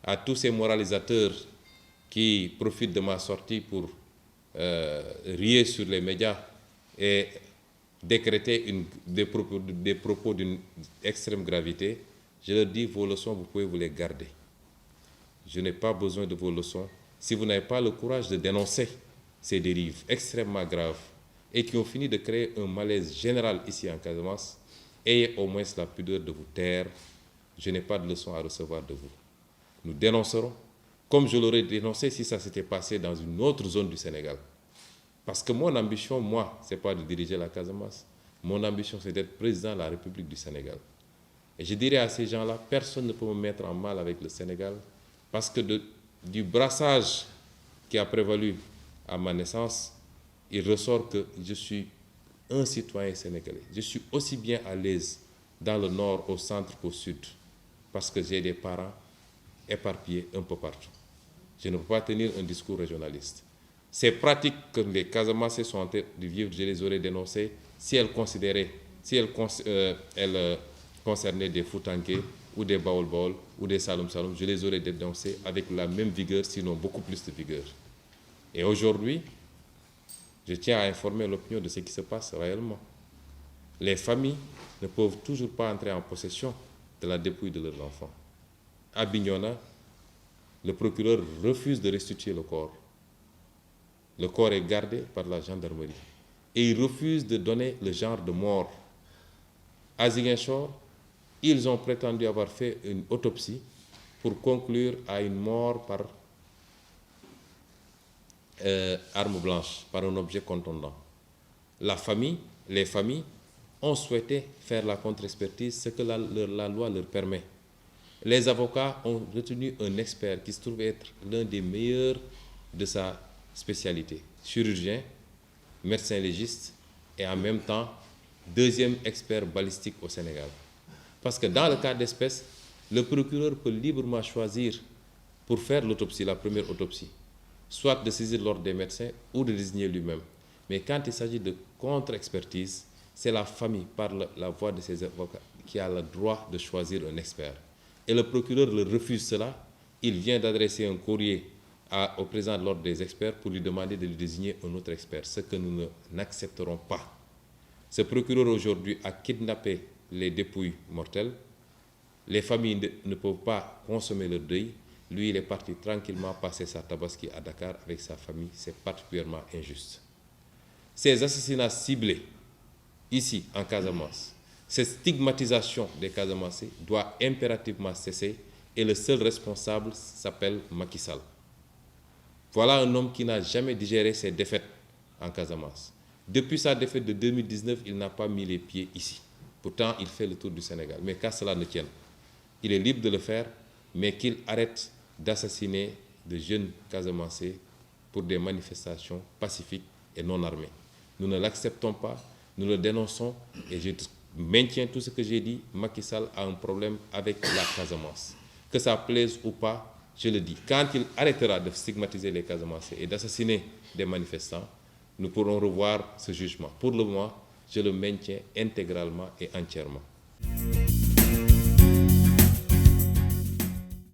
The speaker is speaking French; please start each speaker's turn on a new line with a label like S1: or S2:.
S1: à tous ces moralisateurs qui profitent de ma sortie pour rier sur les médias et décréter des propos d'une extrême gravité, je leur dis, vos leçons, vous pouvez vous les garder. Je n'ai pas besoin de vos leçons. Si vous n'avez pas le courage de dénoncer ces dérives extrêmement graves et qui ont fini de créer un malaise général ici en Casamance, ayez au moins la pudeur de vous taire. Je n'ai pas de leçons à recevoir de vous. Nous dénoncerons, comme je l'aurais dénoncé si ça s'était passé dans une autre zone du Sénégal. Parce que mon ambition, moi, ce n'est pas de diriger la Casamance. Mon ambition, c'est d'être président de la République du Sénégal. Et je dirais à ces gens-là, personne ne peut me mettre en mal avec le Sénégal, parce que du brassage qui a prévalu à ma naissance, il ressort que je suis un citoyen sénégalais. Je suis aussi bien à l'aise dans le nord, au centre qu'au sud, parce que j'ai des parents éparpillés un peu partout. Je ne peux pas tenir un discours régionaliste. Ces pratiques que les Casamassés sont en train de vivre, je les aurais dénoncées si elles concernaient des Foutanké ou des Baol-Baol ou des Saloum-Saloum, je les aurais dénoncées avec la même vigueur, sinon beaucoup plus de vigueur. Et aujourd'hui, je tiens à informer l'opinion de ce qui se passe réellement. Les familles ne peuvent toujours pas entrer en possession de la dépouille de leurs enfants. À Bignona, le procureur refuse de restituer le corps. Le corps est gardé par la gendarmerie. Et il refuse de donner le genre de mort. À Ziguinchor, ils ont prétendu avoir fait une autopsie pour conclure à une mort par arme blanche, par un objet contondant. Les familles ont souhaité faire la contre-expertise, ce que la loi leur permet. Les avocats ont retenu un expert qui se trouve être l'un des meilleurs de sa spécialité, chirurgien, médecin légiste et en même temps deuxième expert balistique au Sénégal. Parce que dans le cas d'espèce, le procureur peut librement choisir pour faire l'autopsie, la première autopsie, soit de saisir l'ordre des médecins ou de désigner lui-même. Mais quand il s'agit de contre-expertise, c'est la famille, par la voix de ses avocats, qui a le droit de choisir un expert. Et le procureur le refuse cela. Il vient d'adresser un courrier au président de l'ordre des experts pour lui demander de lui désigner un autre expert, ce que nous n'accepterons pas. Ce procureur aujourd'hui a kidnappé les dépouilles mortelles. Les familles ne peuvent pas consommer leur deuil. Lui, il est parti tranquillement passer sa tabaski à Dakar avec sa famille. C'est particulièrement injuste. Ces assassinats ciblés, ici, en Casamance, cette stigmatisation des Casamassés doit impérativement cesser et le seul responsable s'appelle Macky Sall. Voilà un homme qui n'a jamais digéré ses défaites en Casamance. Depuis sa défaite de 2019, il n'a pas mis les pieds ici. Pourtant, il fait le tour du Sénégal. Mais qu'à cela ne tienne, il est libre de le faire, mais qu'il arrête d'assassiner de jeunes Casamassés pour des manifestations pacifiques et non armées. Nous ne l'acceptons pas, nous le dénonçons et je maintiens tout ce que j'ai dit. Macky Sall a un problème avec la Casamance. Que ça plaise ou pas, je le dis. Quand il arrêtera de stigmatiser les Casamassés et d'assassiner des manifestants, nous pourrons revoir ce jugement. Pour le moment, je le maintiens intégralement et entièrement.